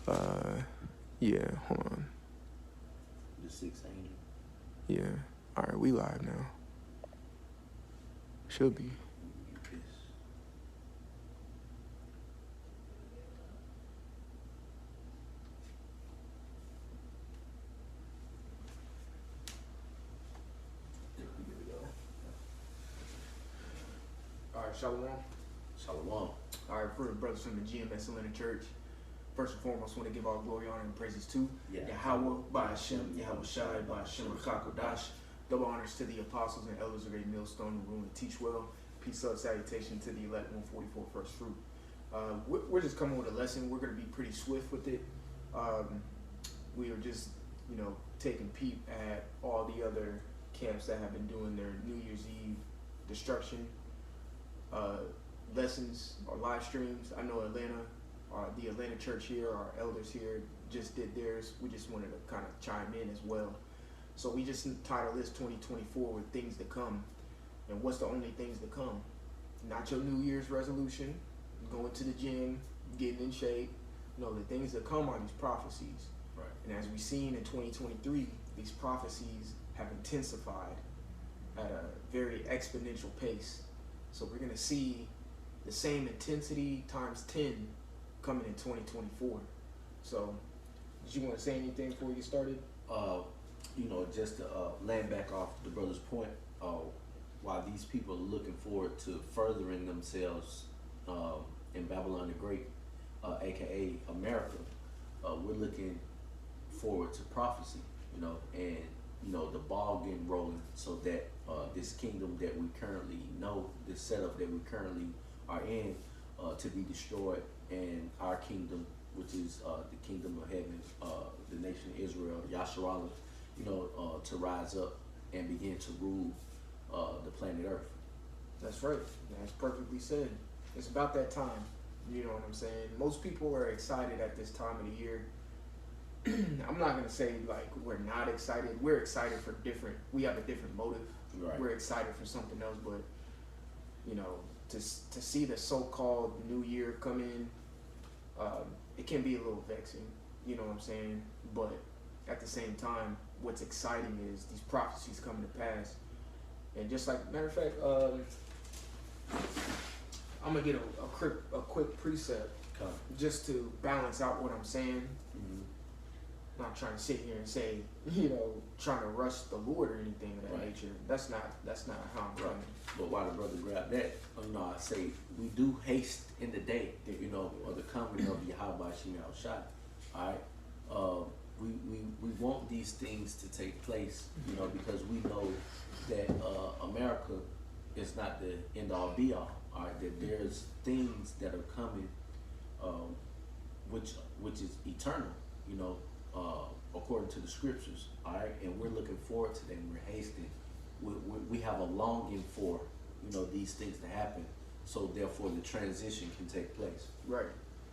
Yeah, hold on. The 6 angel. Yeah. All right, we live now. Should be. All right, Shalom. Shalom. All right, for the brothers from the GMS Atlanta Church, first and foremost, want to give all glory, honor, and praises to Yahweh, Ba'ashem, Yahweh Shai, Ba'ashem, Rakakodash. Double honors to the apostles and elders of Great Millstone who rule and teach well. Peace, love, salutation to the elect 144 first fruit. We're just coming with a lesson. We're going to be pretty swift with it. We are just, taking peep at all the other camps that have been doing their New Year's Eve destruction lessons or live streams. I know the Atlanta church here, our elders here just did theirs. We just wanted to kind of chime in as well. So we just titled this 2024 with things to come. And what's the only things to come? Not your New Year's resolution, going to the gym, getting in shape. No, the things that come are these prophecies. Right. And as we've seen in 2023, these prophecies have intensified at a very exponential pace. So we're going to see the same intensity times 10 coming in 2024. So, did you want to say anything before you started? Just to land back off the brother's point, while these people are looking forward to furthering themselves in Babylon the Great, aka America, we're looking forward to prophecy, and the ball getting rolling so that this kingdom that we currently know, this setup that we currently are in, to be destroyed, and our kingdom, which is the kingdom of heaven, the nation of Israel, Yasharallah, to rise up and begin to rule the planet Earth. That's right. That's perfectly said. It's about that time. You know what I'm saying? Most people are excited at this time of the year. I'm not gonna say like we're not excited. We're excited for different. We have a different motive. Right. We're excited for something else, but to see the so-called New Year come in, it can be a little vexing. You know what I'm saying? But at the same time, what's exciting is these prophecies coming to pass. And just like, matter of fact, I'm gonna get a quick precept just to balance out what I'm saying. Mm-hmm. Not trying to sit here and say, trying to rush the Lord or anything of that nature. That's not how I'm coming. But while the brother grabbed that, I say we do haste in the day, of the coming of Yahweh Shai Shai. All right. We want these things to take place, because we know that America is not the end all be all. All right, that there's things that are coming, which is eternal, according to the scriptures. All right, and we're looking forward to them. We're hasting. We have a longing for these things to happen. So therefore, the transition can take place. Right.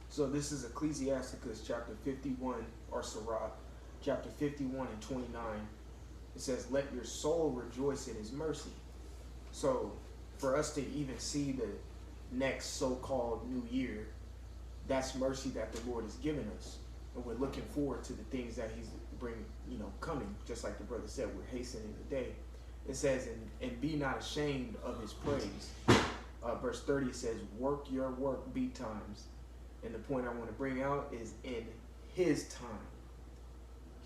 So this is Ecclesiasticus chapter 51, or Sirach, chapter 51 and 29. It says, "Let your soul rejoice in his mercy." So for us to even see the next so-called new year, that's mercy that the Lord has given us. And we're looking forward to the things that he's coming. Just like the brother said, we're hastening the day. It says, and be not ashamed of his praise. Verse 30 says, work your work betimes. And the point I want to bring out is in his time,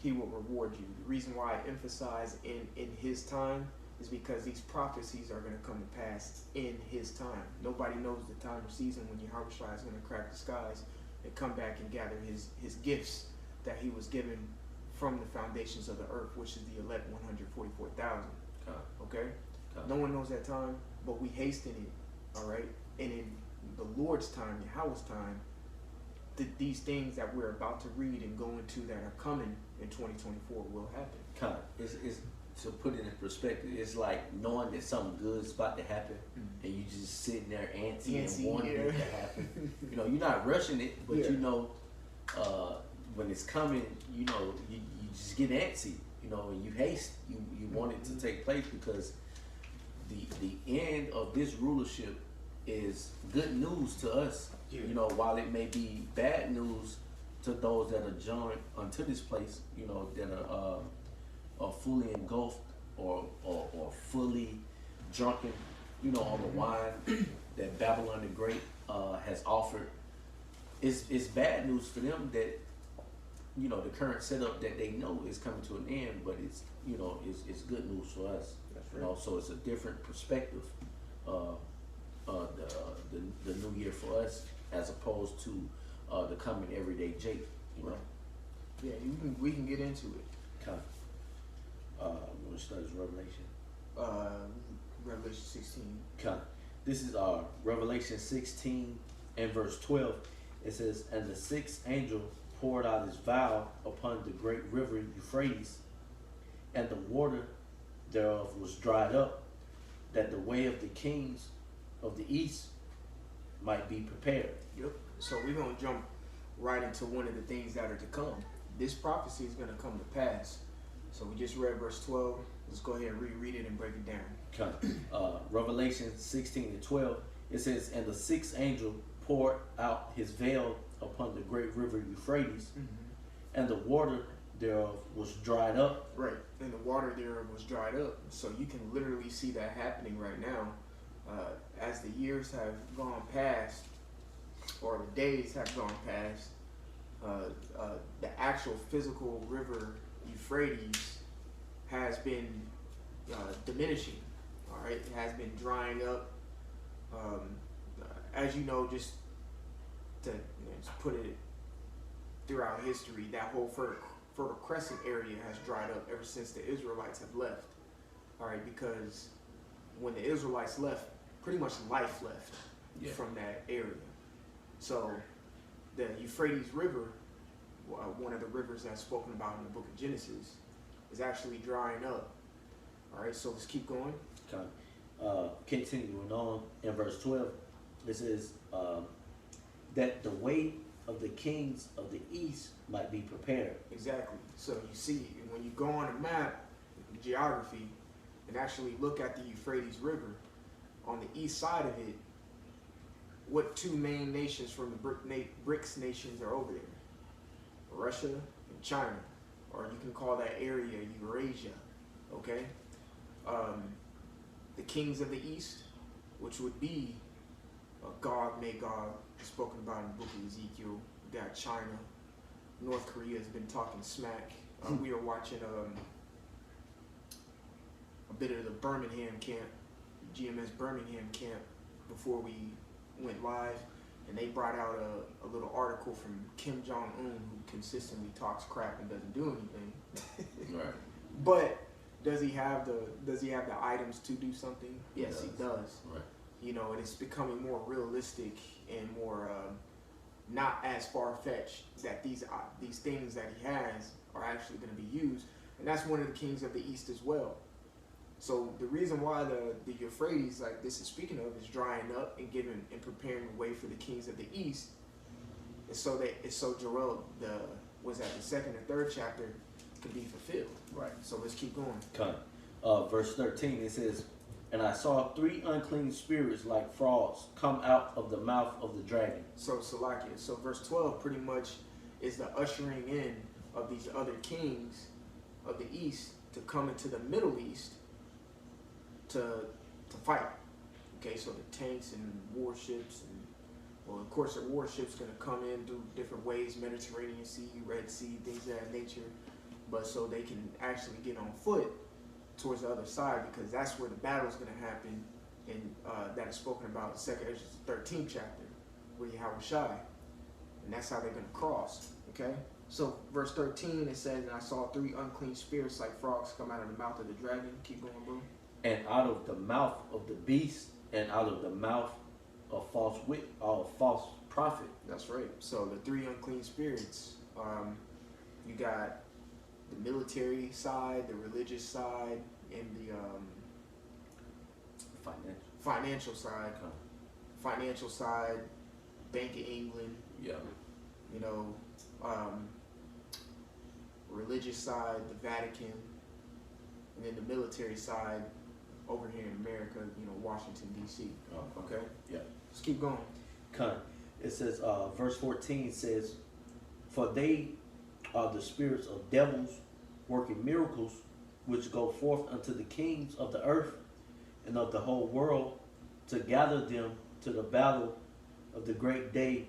he will reward you. The reason why I emphasize in his time is because these prophecies are going to come to pass in his time. Nobody knows the time or season when Yahweh Shai is going to crack the skies and come back and gather his gifts that he was given from the foundations of the earth, which is the elect 144,000. Okay? No one knows that time, but we hasten it. All right? And in the Lord's time, Yahweh's time, these things that we're about to read and go into that are coming in 2024 will happen. It's to put it in perspective, it's like knowing that something good's about to happen, and you just sitting there antsy and wanting it to happen. You're not rushing it, but when it's coming, you just get antsy, and you haste. You want it to take place because the end of this rulership is good news to us. While it may be bad news to those that are joined unto this place, that are fully engulfed or fully drunken, on the wine that Babylon the Great has offered. It's bad news for them that the current setup that they know is coming to an end, but it's good news for us. That's right. So it's a different perspective. The new year for us as opposed to the coming everyday Jake. Yeah, we can get into it. Kind of. You want to study Revelation? Revelation 16. Kind of. This is Revelation 16 and verse 12. It says, "And the sixth angel poured out his vial upon the great river Euphrates, and the water thereof was dried up, that the way of the kings of the east might be prepared." Yep. So we're going to jump right into one of the things that are to come. This prophecy is going to come to pass. So we just read verse 12. Let's go ahead and reread it and break it down. Revelation 16 and 12, it says, "And the sixth angel poured out his veil upon the great river Euphrates, and the water thereof was dried up." Right. And the water thereof was dried up. So you can literally see that happening right now. As the years have gone past, or the days have gone past, the actual physical river Euphrates has been diminishing. All right, it has been drying up. As you know, just to just put it throughout history, that whole Fertile Crescent area has dried up ever since the Israelites have left. All right, because when the Israelites left, pretty much life left from that area. So the Euphrates River, one of the rivers that's spoken about in the book of Genesis, is actually drying up. All right, so let's keep going. Continuing on in verse 12, it says that the way of the kings of the east might be prepared. Exactly. So you see, when you go on a map, geography, and actually look at the Euphrates River, on the east side of it, what two main nations from the BRICS nations are over there? Russia and China, or you can call that area Eurasia. Okay. The kings of the east, which would be Gog, Magog, spoken about in the book of Ezekiel. We got China. North Korea has been talking smack. We were watching a bit of the Birmingham camp, GMS Birmingham camp, before we went live, and they brought out a little article from Kim Jong-un, who consistently talks crap and doesn't do anything. Right. But does he have the items to do something? Yes, he does. Right. And it's becoming more realistic and more not as far-fetched that these things that he has are actually going to be used. And that's one of the kings of the east as well. So the reason why the Euphrates, like this is speaking of, is drying up and preparing the way for the kings of the east, is so Joel, the second or third chapter, can be fulfilled. Right. So let's keep going. Verse 13, it says, "And I saw three unclean spirits like frogs come out of the mouth of the dragon." So Salakia. So verse 12 pretty much is the ushering in of these other kings of the east to come into the Middle East to fight. Okay, so the tanks and warships, and well, of course, the warships going to come in through different ways: Mediterranean Sea, Red Sea, things of that nature. But so they can actually get on foot towards the other side, because that's where the battle is going to happen, and that is spoken about in 2 Ezra 13th chapter, where you have Shai, and that's how they're going to cross. Okay, so verse 13 it says, "And I saw three unclean spirits like frogs come out of the mouth of the dragon." Keep going, bro. "And out of the mouth of the beast, and out of the mouth of false prophet." That's right. So the three unclean spirits, you got the military side, the religious side, and the financial side. Financial side, Bank of England. Yeah. Religious side, the Vatican, and then the military side over here in America, Washington D.C. Okay. Yeah. Let's keep going. It says, verse 14 says, For they are the spirits of devils working miracles, which go forth unto the kings of the earth and of the whole world, to gather them to the battle of the great day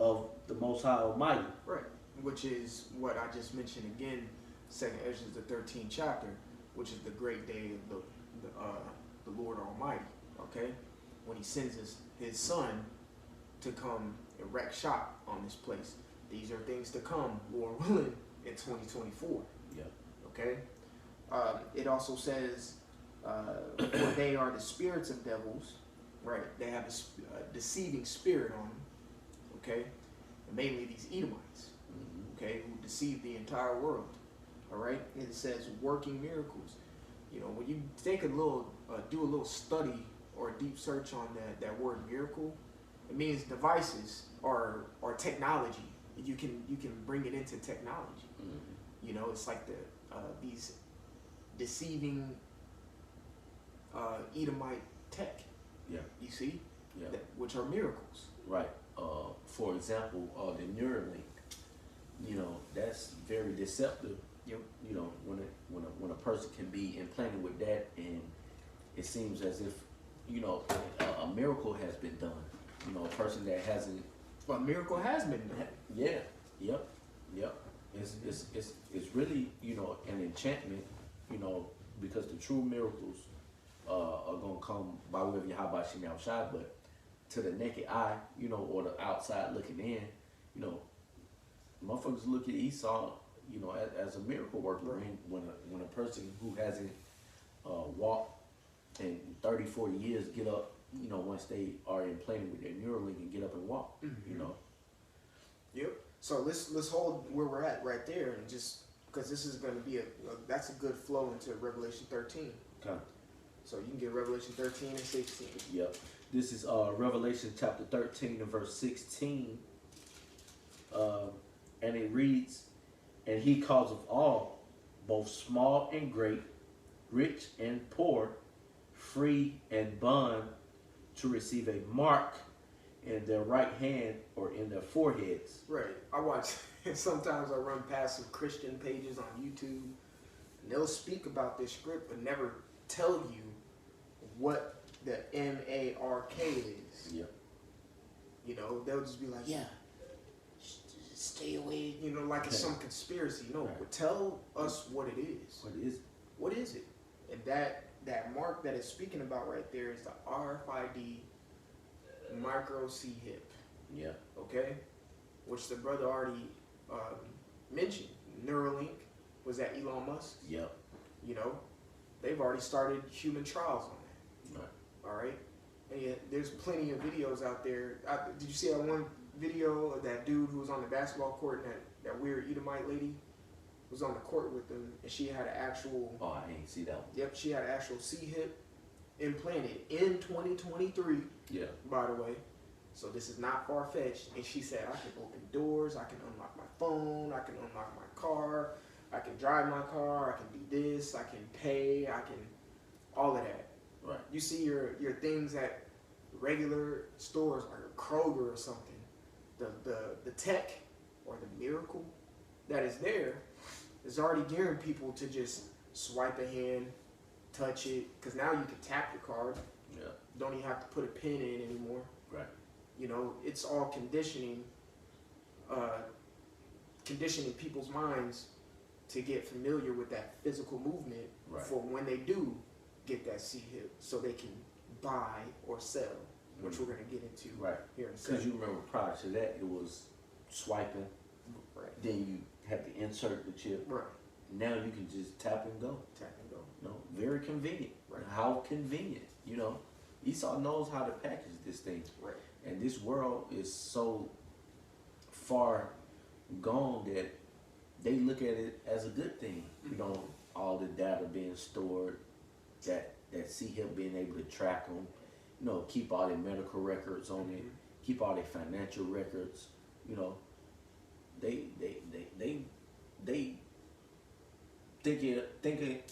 of the Most High Almighty. Right. Which is what I just mentioned again, Second Ezra, the 13th chapter, which is the great day of the Lord Almighty. Okay, when He sends His Son to come erect shop on this place. These are things to come, Lord willing, in 2024. Yeah. Okay. It also says, for they are the spirits of devils, right? They have a deceiving spirit on them. Okay, and mainly these Edomites. Okay, who deceive the entire world. All right, and it says working miracles. You know, when you take a little, do a little study or a deep search on that word miracle, it means devices or technology. You can bring it into technology. You know, it's like these deceiving Edomite tech. Yeah. You see, Yeah. Which are miracles. Right. For example, the Neuralink. You know, that's very deceptive. Yep. You know, when a person can be implanted with that, and it seems as if, you know, a miracle has been done. You know, a person that hasn't. But a miracle has been done. Yeah. Yep. It's really, you know, an enchantment. You know, because the true miracles are gonna come by way of Yahweh Shem Shai, but to the naked eye, you know, or the outside looking in, you know, motherfuckers look at Esau, you know, as a miracle worker. Right. When a person who hasn't walked in 30, 40 years get up, you know, once they are implanted with their Neuralink and get up and walk, you know. Yep. So let's hold where we're at right there, and just because this is going to be that's a good flow into Revelation 13. Okay. So you can get Revelation 13 and 16. Yep. This is Revelation chapter 13 and verse 16. And it reads, and He causeth all, both small and great, rich and poor, free and bond, to receive a mark in their right hand or in their foreheads. Right. I watch, sometimes I run past some Christian pages on YouTube, and they'll speak about this script but never tell you what the M-A-R-K is. Yep. You know, they'll just be like, yeah, stay away, you know, like it's some conspiracy. No, Right. but tell us what it is. What is it? What is it? And that mark that it's speaking about right there is the RFID micro C-hip. Yeah. Okay? Which the brother already mentioned. Neuralink was that Elon Musk. Yep. You know, they've already started human trials on that. Right. All right? And yet, there's plenty of videos out there. Did you see that one video of that dude who was on the basketball court and that weird Edomite lady was on the court with them, and she had an actual... Oh, I ain't see that one. Yep, she had an actual C-hip implanted in 2023. Yeah. By the way. So this is not far-fetched. And she said, I can open doors, I can unlock my phone, I can unlock my car, I can drive my car, I can do this, I can pay, I can... all of that. Right. You see your things at regular stores like a Kroger or something. The tech or the miracle that is there is already gearing people to just swipe a hand, touch it, because now you can tap your card. Yeah. Don't even have to put a pin in anymore. Right. You know, it's all conditioning people's minds to get familiar with that physical movement. Right. For when they do get that C-hip, so they can buy or sell, which we're going to get into here in a second. Because you remember prior to that, it was swiping. Right. Then you had to insert the chip. Right. Now you can just tap and go. Tap and go. You know, very convenient. Right. How convenient, you know. Esau knows how to package this thing. Right. And this world is so far gone that they look at it as a good thing. You know, all the data being stored, that C-hip being able to track them, you know, keep all their medical records on it, keep all their financial records, you know. They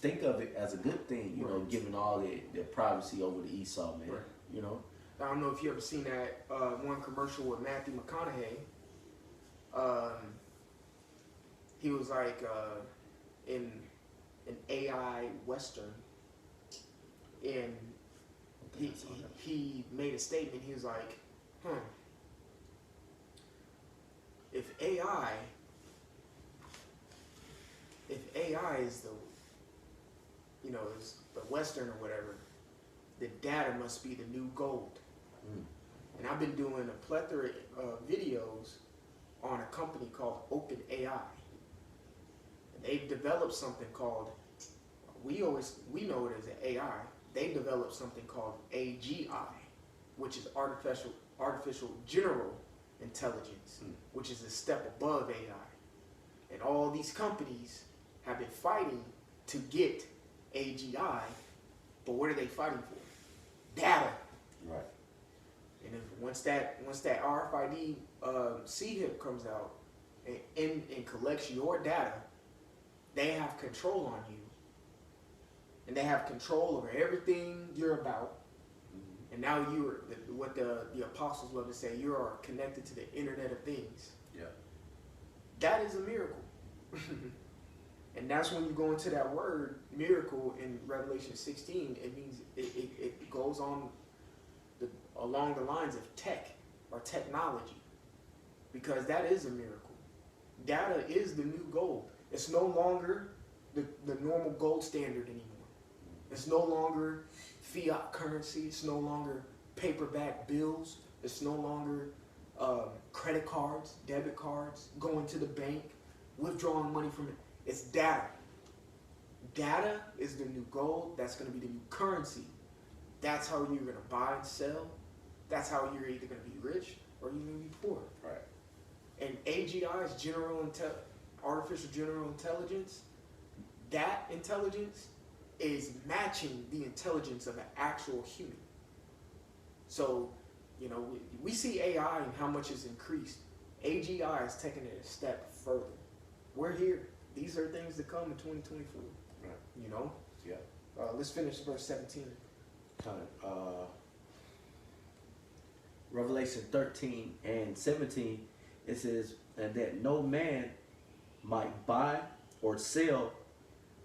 think of it as a good thing, you know, giving all their privacy over to Esau, man. Right. You know. I don't know if you ever seen that one commercial with Matthew McConaughey. he was like in an AI Western, and he made a statement. He was like, if AI is the, is the Western or whatever, the data must be the new gold. And I've been doing a plethora of videos on a company called OpenAI. And they've developed something called, we know it as an AI. They developed something called AGI, which is artificial general intelligence, which is a step above AI. And all these companies have been fighting to get AGI, but what are they fighting for? Data. Right. And if once that RFID CHIP comes out and collects your data, they have control on you, and they have control over everything you're about. And now you're what the apostles love to say, you are connected to the Internet of Things. Yeah. That is a miracle. And that's when you go into that word miracle in Revelation 16. It means it goes on along the lines of tech or technology, because that is a miracle. Data is the new gold. It's no longer the normal gold standard anymore. It's no longer fiat currency. It's no longer paperback bills. It's no longer credit cards, debit cards, going to the bank, withdrawing money from it. It's data. Data is the new gold. That's going to be the new currency. That's how you're going to buy and sell. That's how you're either going to be rich or you're going to be poor. Right. And AGI is artificial general intelligence. That intelligence is matching the intelligence of an actual human. So, we see AI and how much it's increased. AGI is taking it a step further. We're here. These are things to come in 2024. Right. Yeah. Let's finish verse 17. Revelation 13 and 17, it says, and that no man might buy or sell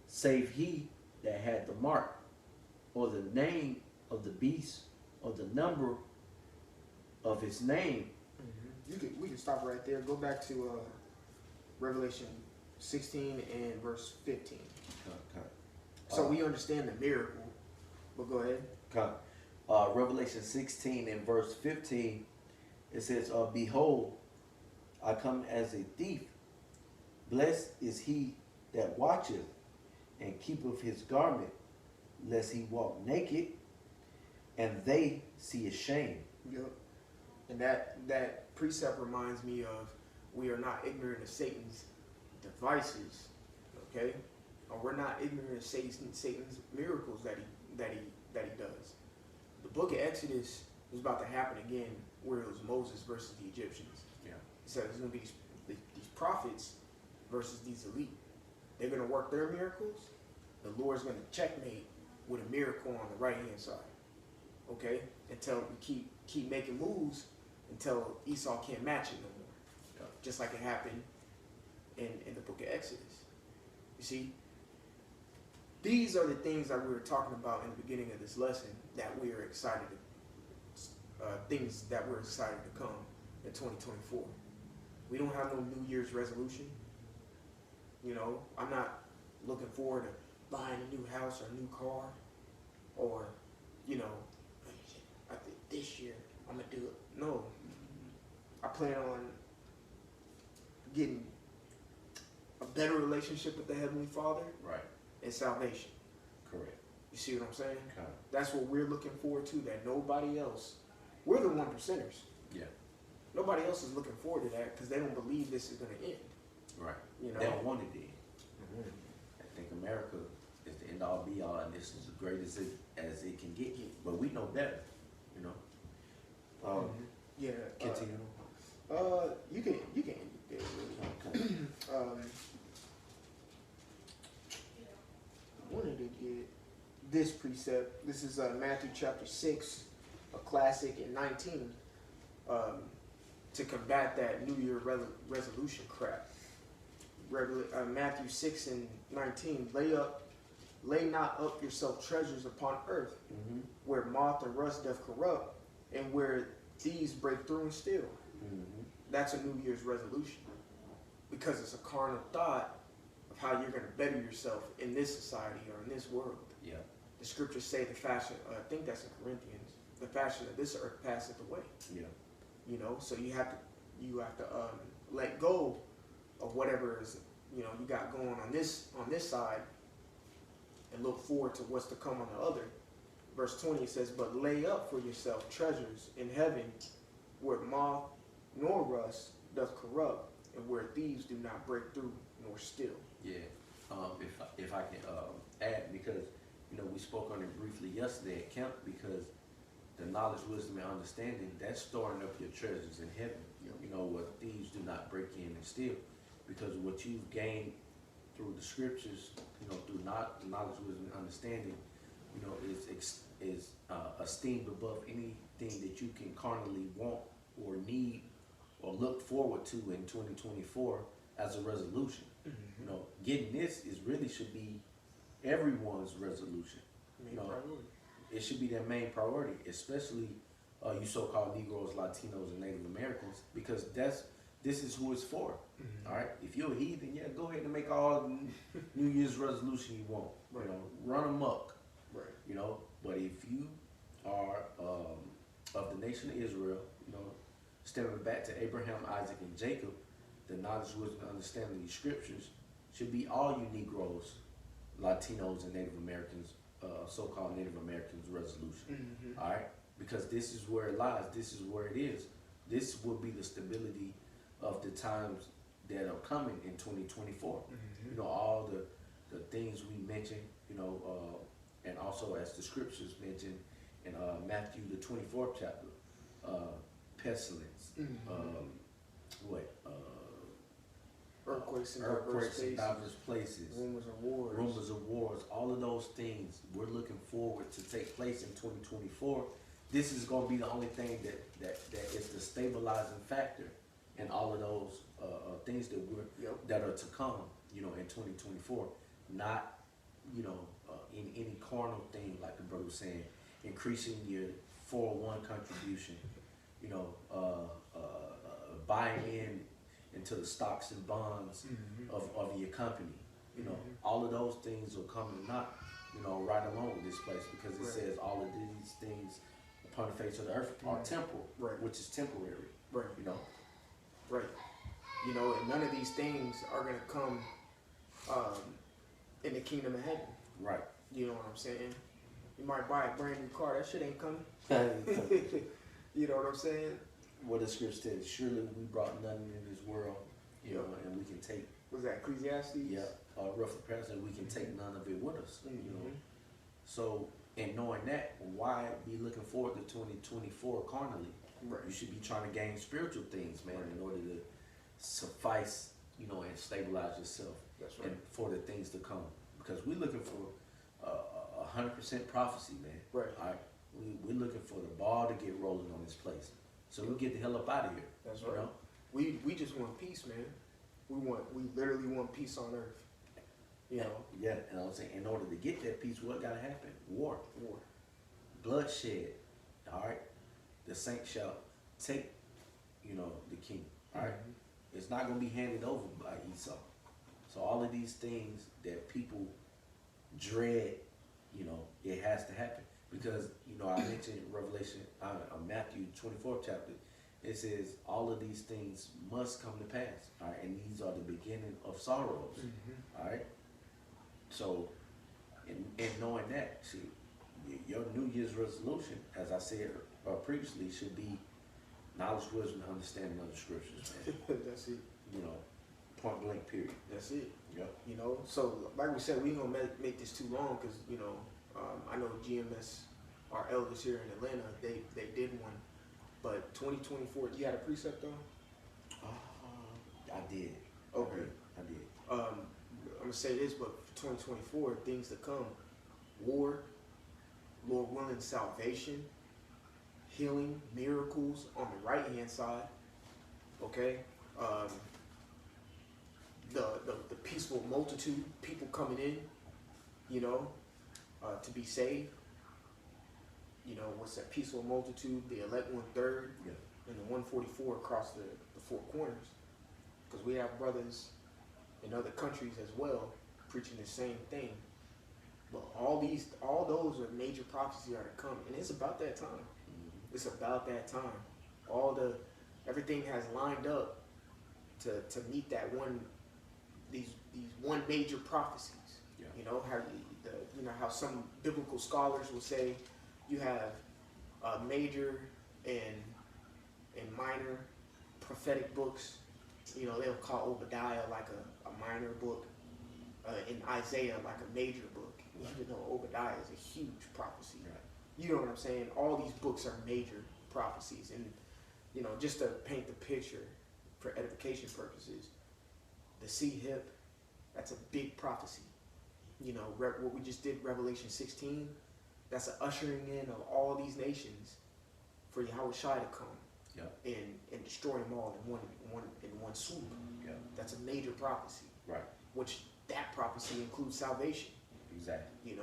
save he that had the mark, or the name of the beast, or the number of his name. We can stop right there. Go back to Revelation 16 and verse 15. So we understand the miracle, but go ahead. Revelation 16 and verse 15, it says, behold, I come as a thief. Blessed is he that watcheth and keepeth his garment, lest he walk naked, and they see his shame. Yep. And that precept reminds me of, we are not ignorant of Satan's devices, okay? Or we're not ignorant of Satan's miracles that he does. The book of Exodus is about to happen again, where it was Moses versus the Egyptians. Yeah. So there's going to be these prophets versus these elite. They're going to work their miracles. The Lord's going to checkmate with a miracle on the right hand side. Okay? Until we keep making moves until Esau can't match it no more. Yeah. Just like it happened in the book of Exodus. You see? These are the things that we were talking about in the beginning of this lesson that we are excited things that we're excited to come in 2024. We don't have no New Year's resolution. I'm not looking forward to buying a new house or a new car, or, I think this year I'm going to do it. No. I plan on getting a better relationship with the Heavenly Father. Right. And salvation. Correct. You see what I'm saying? Okay. That's what we're looking forward to, that nobody else, we're the 1%ers. Yeah. Nobody else is looking forward to that because they don't believe this is going to end. Right. They don't want it to end. I think America is the end all be all, and this is as great as it can get. But we know better, Yeah. Continue. You can end it there, really. I wanted to get this precept. This is Matthew chapter 6, a classic, in 19, to combat that New Year resolution crap. Matthew 6:19. Lay not up yourself treasures upon earth, where moth and rust doth corrupt, and where thieves break through and steal. That's a New Year's resolution, because it's a carnal thought of how you're going to better yourself in this society or in this world. Yeah. The scriptures say the fashion, I think that's in Corinthians, the fashion of this earth passeth away. Yeah. You know, so you have to let go of whatever is, you got going on this side, and look forward to what's to come on the other. Verse 20 says, but lay up for yourself treasures in heaven, where moth nor rust doth corrupt, and where thieves do not break through nor steal. Yeah. If I can add, because we spoke on it briefly yesterday at camp, because the knowledge, wisdom, and understanding, that's storing up your treasures in heaven. Where thieves do not break in and steal, because what you've gained through the scriptures, through knowledge, wisdom, and understanding, is esteemed above anything that you can carnally want or need or look forward to in 2024 as a resolution. Getting this should be everyone's resolution. It should be their main priority, especially you so-called Negroes, Latinos, and Native Americans, because this is who it's for. All right, if you're a heathen, yeah, go ahead and make all the New Year's resolution you want. Right. Run amok. Right. But if you are of the nation of Israel, stemming back to Abraham, Isaac, and Jacob, the knowledge, wisdom, and understanding of these scriptures should be all you Negroes, Latinos, and Native Americans, so-called Native Americans resolution. All right, because this is where it lies. This is where it is. This will be the stability of the times that are coming in 2024. All the things we mentioned, and also as the scriptures mentioned in Matthew the 24th chapter, pestilence, earthquakes in diverse places, rumors of wars, all of those things we're looking forward to take place in 2024. This is going to be the only thing that is the stabilizing factor in all of those things that are to come, in 2024. Not, in any carnal thing, like the brother was saying, increasing your 401 contribution, buying into the stocks and bonds of your company. All of those things will come and not, right along with this place, because it says all of these things upon the face of the earth are temporal, which is temporary. Right. Right. And none of these things are going to come in the kingdom of heaven. Right. You know what I'm saying? You might buy a brand new car, that shit ain't coming. You know what I'm saying? What the scripture says, surely we brought none into this world, and we can take. Was that Ecclesiastes? Yeah, roughly paraphrasing, we can take none of it with us. So, and knowing that, why be looking forward to 2024 carnally? Right. You should be trying to gain spiritual things, man, in order to suffice, and stabilize yourself. That's right. And for the things to come, because we're looking for 100% prophecy, man. Right. All right. We're looking for the ball to get rolling on this place, so we get the hell up out of here. That's right. We just want peace, man. We literally want peace on earth. Yeah, and I'm saying, in order to get that peace, what gotta happen? War. War. Bloodshed. All right. The saints shall take, the king. All right. It's not gonna be handed over by Esau. So all of these things that people dread, it has to happen, because I mentioned Revelation, Matthew 24th chapter. It says all of these things must come to pass. All right, and these are the beginning of sorrows. All right. So, in knowing that, see, your New Year's resolution, as I said previously, should be knowledge, wisdom, and understanding of the scriptures, man. That's it. Point blank, period. That's it. Yep. So like we said, we ain't gonna make this too long, because I know GMS, our elders here in Atlanta, they did one, but 2024. You had a precept though? I did. Okay. I did. I'm gonna say this, but for 2024, things to come: war, Lord willing, salvation, healing, miracles on the right hand side. Okay. The peaceful multitude, people coming in, to be saved. What's that peaceful multitude? The elect 1/3, Yeah. and the 144 across the four corners. Because we have brothers in other countries as well preaching the same thing. But all those are major prophecies are to come, and it's about that time. Mm-hmm. It's about that time. Everything has lined up to meet that these one major prophecies. Yeah. How some biblical scholars will say you have major and minor prophetic books. They'll call Obadiah like a minor book, and Isaiah like a major book, even though Obadiah is a huge prophecy. Right. You know what I'm saying? All these books are major prophecies, and just to paint the picture for edification purposes, the C-hip, that's a big prophecy. What we just did, Revelation 16, that's an ushering in of all these nations for Yahweh Shai to come. Yeah. And destroy them all in one swoop. Yeah. That's a major prophecy. Right. Which that prophecy includes salvation. Exactly.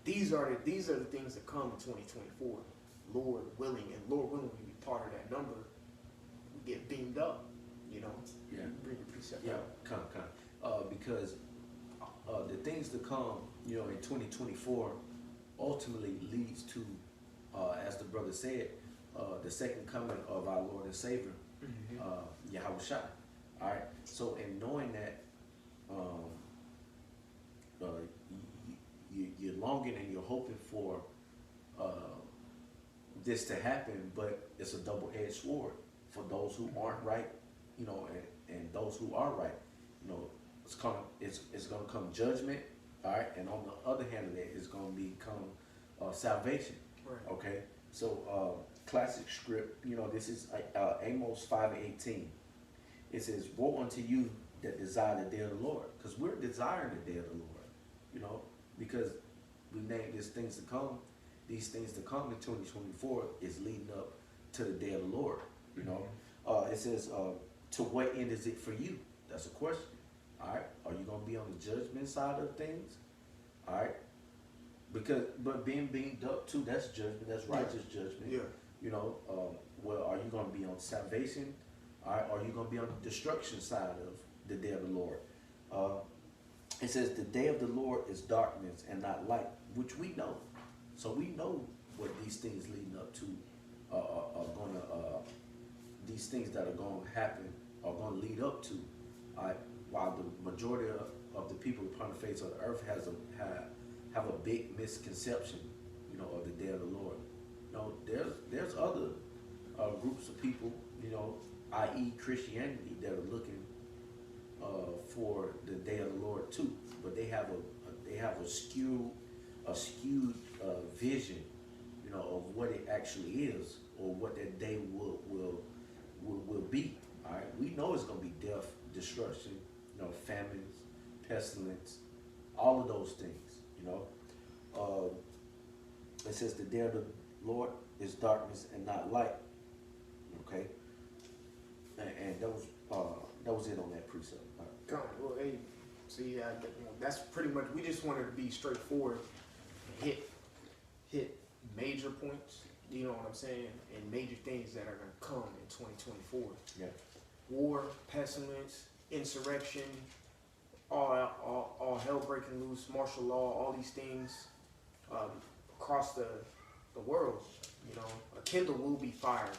These are the things that come in 2024. Lord willing, and Lord willing, we be part of that number. We get beamed up. Yeah. Bring your precept Yeah. out. Because the things to come, in 2024, ultimately leads to, as the brother said, the second coming of our Lord and Savior, Yahweh Shai. All right. So in knowing that, you're longing and you're hoping for this to happen, but it's a double-edged sword for those who aren't right, and those who are right. It's gonna come judgment. All right. And on the other hand of that, it's gonna become salvation. Right. Okay. So classic script, this is Amos 5:18. It says, "Woe unto you that desire the day of the Lord," because we're desiring the day of the Lord, because we named these things to come. These things to come in 2024 is leading up to the day of the Lord. It says, "To what end is it for you?" That's a question. All right. Are you gonna be on the judgment side of things? All right. But being beamed up too, that's judgment. That's righteous judgment. Yeah. Well, are you going to be on salvation? All right, or are you going to be on the destruction side of the day of the Lord? It says the day of the Lord is darkness and not light, which we know. So we know what these things leading up to are going to, these things that are going to happen are going to lead up to. All right, while the majority of the people upon the face of the earth have a big misconception, of the day of the Lord. There's other groups of people, i.e. Christianity, that are looking for the day of the Lord too, but they have a skewed vision, of what it actually is or what that day will be. All right, we know it's going to be death, destruction, famines, pestilence, all of those things. It says the day of the Lord is darkness and not light. Okay, and that was it on that precept. Well, hey, see, that's pretty much. We just wanted to be straightforward, and hit major points. You know what I'm saying, and major things that are going to come in 2024. Yeah. War, pestilence, insurrection, all hell breaking loose, martial law, all these things across the world. A kindle will be fired,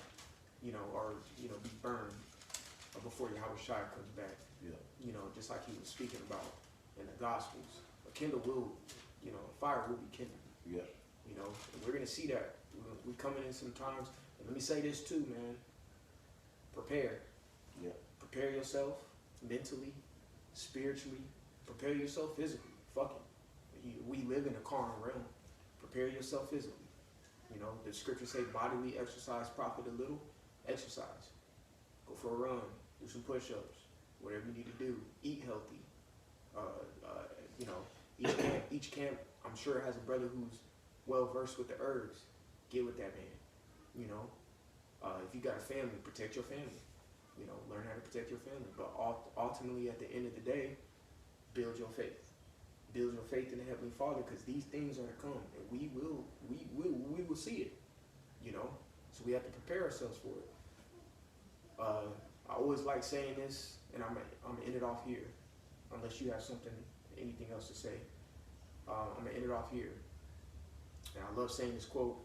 or be burned before Yahweh Shai comes back. Yeah. Just like he was speaking about in the Gospels. A kindle will, fire will be kindled. Yeah. And we're gonna see that. We're coming in sometimes. And let me say this too, man. Prepare. Yeah. Prepare yourself mentally, spiritually. Prepare yourself physically. Fuck it. We live in a carnal realm. Prepare yourself physically. The scriptures say bodily exercise profit a little. Exercise. Go for a run. Do some push-ups. Whatever you need to do. Eat healthy. Each camp, I'm sure, has a brother who's well versed with the herbs. Get with that man. If you got a family, protect your family. Learn how to protect your family. But ultimately, at the end of the day, build your faith. Build your faith in the Heavenly Father, because these things are to come, and we will see it. You know, so we have to prepare ourselves for it. I always like saying this, and I'm gonna end it off here, unless you have anything else to say. I'm gonna end it off here. And I love saying this quote: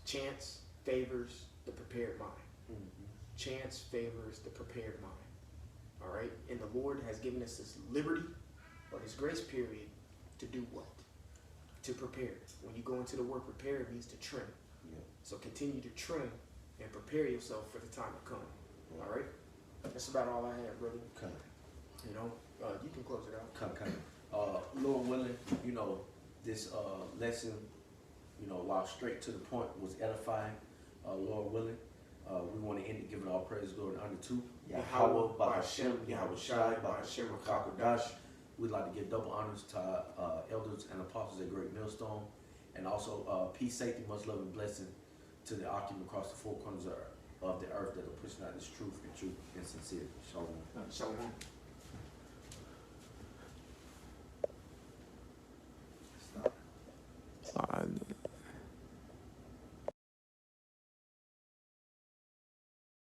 "Chance favors the prepared mind." Mm-hmm. Chance favors the prepared mind. All right, and the Lord has given us this liberty, or this grace period, to do what? To prepare. When you go into the word prepare, it means to trim. Yeah. So continue to trim and prepare yourself for the time to come. Yeah. All right? That's about all I have, brother. Okay. You know, you can close it out. Okay. Lord willing, you know, this lesson, you know, while straight to the point, was edifying. Lord willing, we want to end it giving all praise, glory, and honor to Yahweh, Ba'ashem, Yahweh Shai, Ba'ashem, Rakakodash. We'd like to give double honors to our elders and apostles at Great Millstone, and also peace, safety, much love, and blessing to the occupant across the four corners of the earth that are pushing out this truth and sincerity. Shalom. Shalom.